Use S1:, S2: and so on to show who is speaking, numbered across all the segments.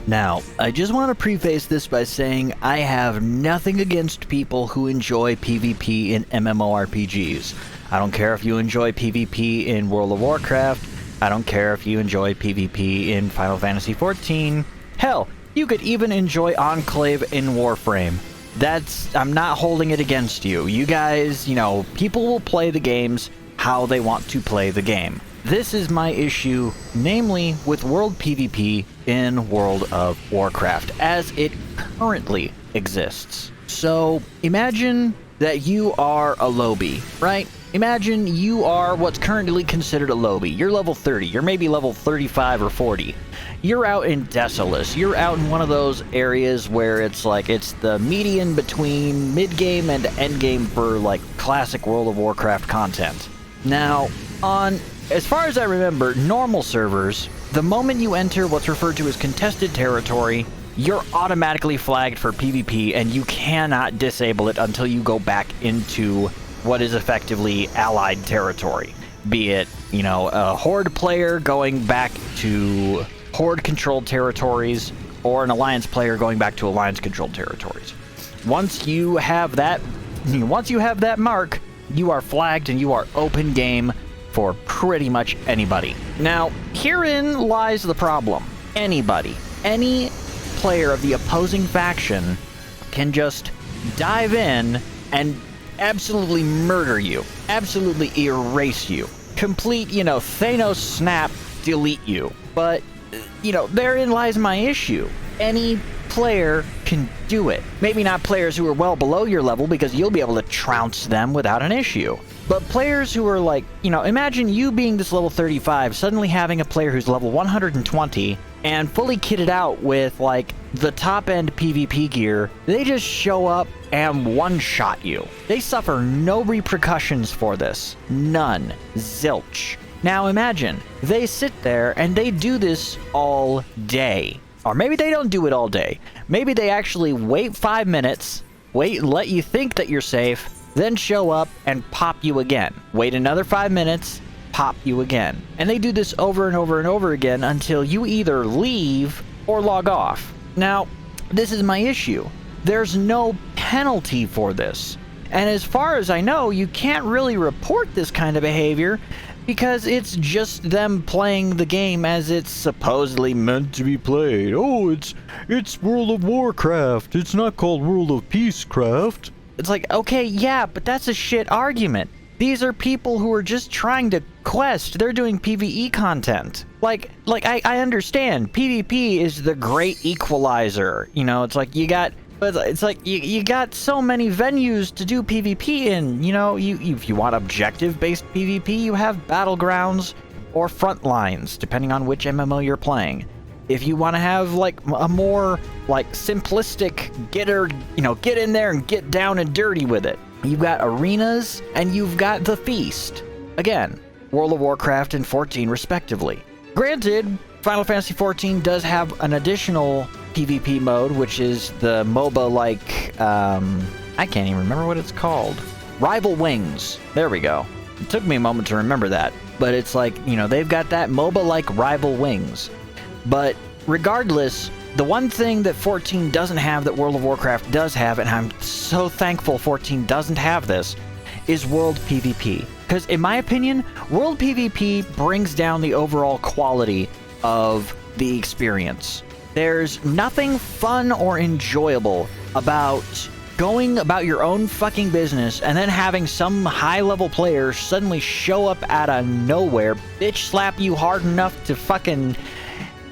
S1: Now, I just want to preface this by saying I have nothing against people who enjoy PvP in MMORPGs. I don't care if you enjoy PvP in World of Warcraft. I don't care if you enjoy PvP in Final Fantasy XIV. Hell, you could even enjoy Enclave in Warframe. I'm not holding it against you. You guys, people will play the games how they want to play the game. This is my issue, namely with World PvP in World of Warcraft, as it currently exists. So, imagine that you are a lowbie, right? Imagine you are what's currently considered a lowbie. You're level 30, you're maybe level 35 or 40. You're out in Desolus. You're out in one of those areas where it's the median between mid-game and end-game for classic World of Warcraft content. Now, as far as I remember, normal servers, the moment you enter what's referred to as contested territory, you're automatically flagged for PvP and you cannot disable it until you go back into what is effectively allied territory. Be it, a Horde player going back to Horde-controlled territories, or an Alliance player going back to Alliance-controlled territories. Once you have that mark, you are flagged and you are open game for pretty much anybody. Now, herein lies the problem. Anybody, any player of the opposing faction can just dive in and absolutely murder you, absolutely erase you, complete, Thanos snap, delete you. But, therein lies my issue. Any player can do it. Maybe not players who are well below your level, because you'll be able to trounce them without an issue. But players who are imagine you being this level 35, suddenly having a player who's level 120 and fully kitted out with the top end PvP gear. They just show up and one-shot you. They suffer no repercussions for this. None. Zilch. Now imagine, they sit there and they do this all day. Or maybe they don't do it all day. Maybe they actually wait 5 minutes, let you think that you're safe, then show up and pop you again. Wait another 5 minutes, pop you again. And they do this over and over and over again until you either leave or log off. Now, this is my issue. There's no penalty for this. And as far as I know, you can't really report this kind of behavior because it's just them playing the game as it's supposedly meant to be played. Oh, it's World of Warcraft. It's not called World of Peacecraft. It's okay, yeah, but that's a shit argument. These are people who are just trying to quest. They're doing PvE content. I understand. PvP is the great equalizer. You got so many venues to do PvP in. If you want objective-based PvP, you have battlegrounds or front lines, depending on which MMO you're playing. If you want to have a more simplistic get in there and get down and dirty with it, you've got arenas and you've got the feast. Again, World of Warcraft and 14 respectively. Granted, Final Fantasy XIV does have an additional PvP mode, which is the MOBA I can't even remember what it's called. Rival Wings. There we go. It took me a moment to remember that, but it's they've got that MOBA-like Rival Wings. But regardless, the one thing that 14 doesn't have that World of Warcraft does have, and I'm so thankful 14 doesn't have this, is World PvP. Because in my opinion, World PvP brings down the overall quality of the experience. There's nothing fun or enjoyable about going about your own fucking business and then having some high-level player suddenly show up out of nowhere, bitch slap you hard enough to fucking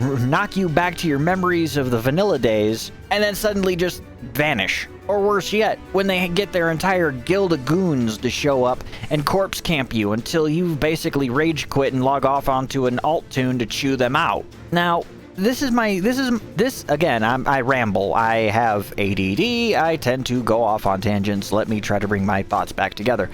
S1: knock you back to your memories of the vanilla days, and then suddenly just vanish. Or worse yet, when they get their entire guild of goons to show up and corpse camp you until you basically rage quit and log off onto an alt tune to chew them out. Now, this again, I ramble. I have ADD. I tend to go off on tangents. Let me try to bring my thoughts back together.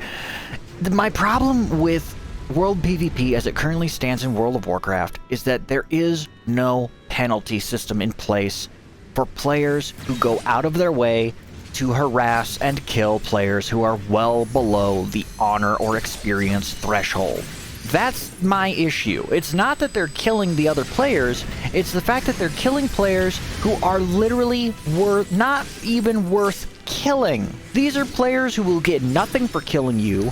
S1: My problem with World PvP as it currently stands in World of Warcraft is that there is no penalty system in place for players who go out of their way to harass and kill players who are well below the honor or experience threshold. That's my issue. It's not that they're killing the other players, it's the fact that they're killing players who are literally not even worth killing. These are players who will get nothing for killing you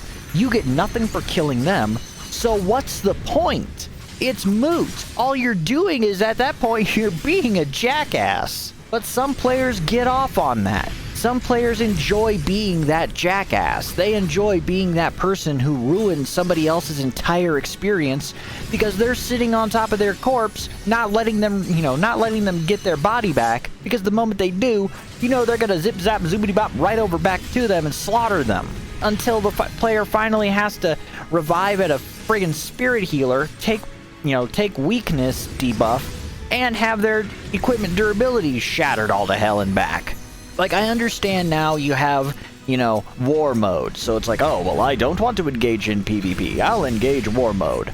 S1: get nothing for killing them, so what's the point? It's moot. All you're doing is, at that point, you're being a jackass. But some players get off on that. Some players enjoy being that jackass. They enjoy being that person who ruins somebody else's entire experience because they're sitting on top of their corpse, not letting them get their body back, because the moment they do, they're gonna zip zap zoobity bop right over back to them and slaughter them. Until the player finally has to revive at a friggin' spirit healer, take weakness debuff, and have their equipment durability shattered all to hell and back. Like, I understand now you have, war mode. So it's like, oh, well, I don't want to engage in PvP. I'll engage war mode.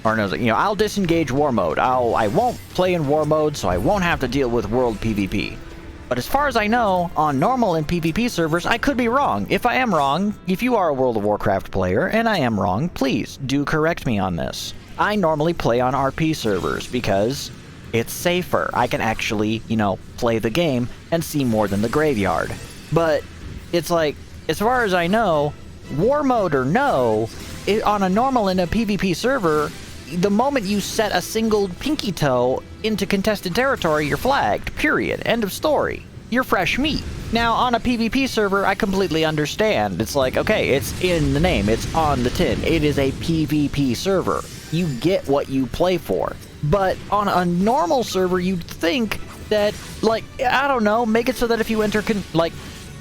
S1: Or no, I'll disengage war mode. I won't play in war mode, so I won't have to deal with world PvP. But as far as I know, on normal and PvP servers, I could be wrong. If I am wrong, if you are a World of Warcraft player, and I am wrong, please do correct me on this. I normally play on RP servers because it's safer. I can actually, play the game and see more than the graveyard. But it's like, as far as I know, war mode or no, on a normal and a PvP server, the moment you set a single pinky toe into contested territory, you're flagged. Period. End of story. You're fresh meat. Now, on a PvP server, I completely understand. It's like, okay, it's in the name. It's on the tin. It is a PvP server. You get what you play for. But on a normal server, you'd think that, I don't know, make it so that if you enter,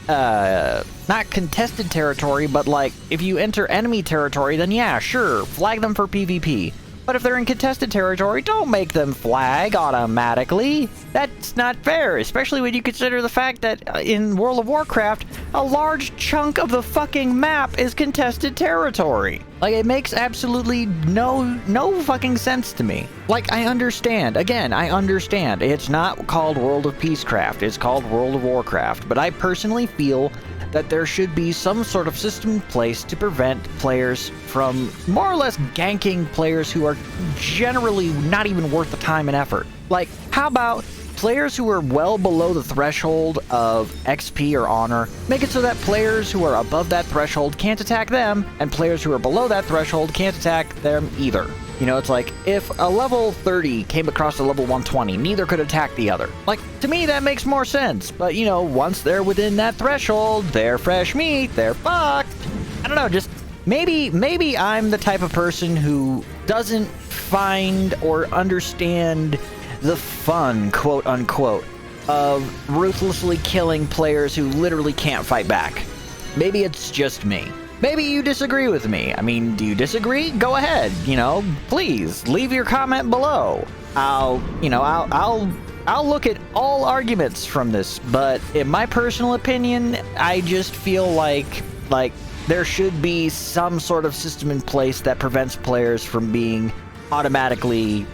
S1: not contested territory, but, if you enter enemy territory, then yeah, sure, flag them for PvP. But if they're in contested territory, don't make them flag automatically. That's not fair, especially when you consider the fact that in World of Warcraft, a large chunk of the fucking map is contested territory. It makes absolutely no fucking sense to me. I understand. Again, I understand. It's not called World of Peacecraft. It's called World of Warcraft. But I personally feel that there should be some sort of system in place to prevent players from more or less ganking players who are generally not even worth the time and effort. How about players who are well below the threshold of XP or honor, make it so that players who are above that threshold can't attack them, and players who are below that threshold can't attack them either. It's like, if a level 30 came across a level 120, neither could attack the other. To me, that makes more sense. But, once they're within that threshold, they're fresh meat, they're fucked. I don't know, just maybe I'm the type of person who doesn't find or understand the fun, quote unquote, of ruthlessly killing players who literally can't fight back. Maybe it's just me. Maybe you disagree with me. I mean, do you disagree? Go ahead, please leave your comment below. I'll look at all arguments from this, but in my personal opinion, I just feel like there should be some sort of system in place that prevents players from being automatically,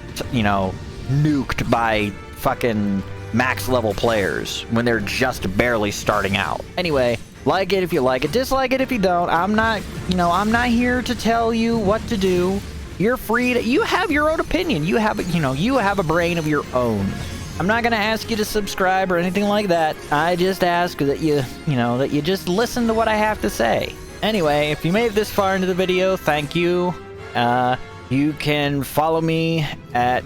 S1: nuked by fucking max level players when they're just barely starting out. Anyway, like it if you like it, dislike it if you don't. I'm not here to tell you what to do. You're free to, you have your own opinion. You have a brain of your own. I'm not gonna ask you to subscribe or anything like that. I just ask that you just listen to what I have to say. Anyway, if you made it this far into the video, thank you. You can follow me at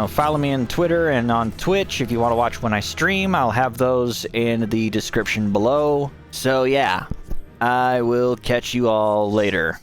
S1: follow me on Twitter and on Twitch if you want to watch when I stream. I'll have those in the description below. So yeah, I will catch you all later.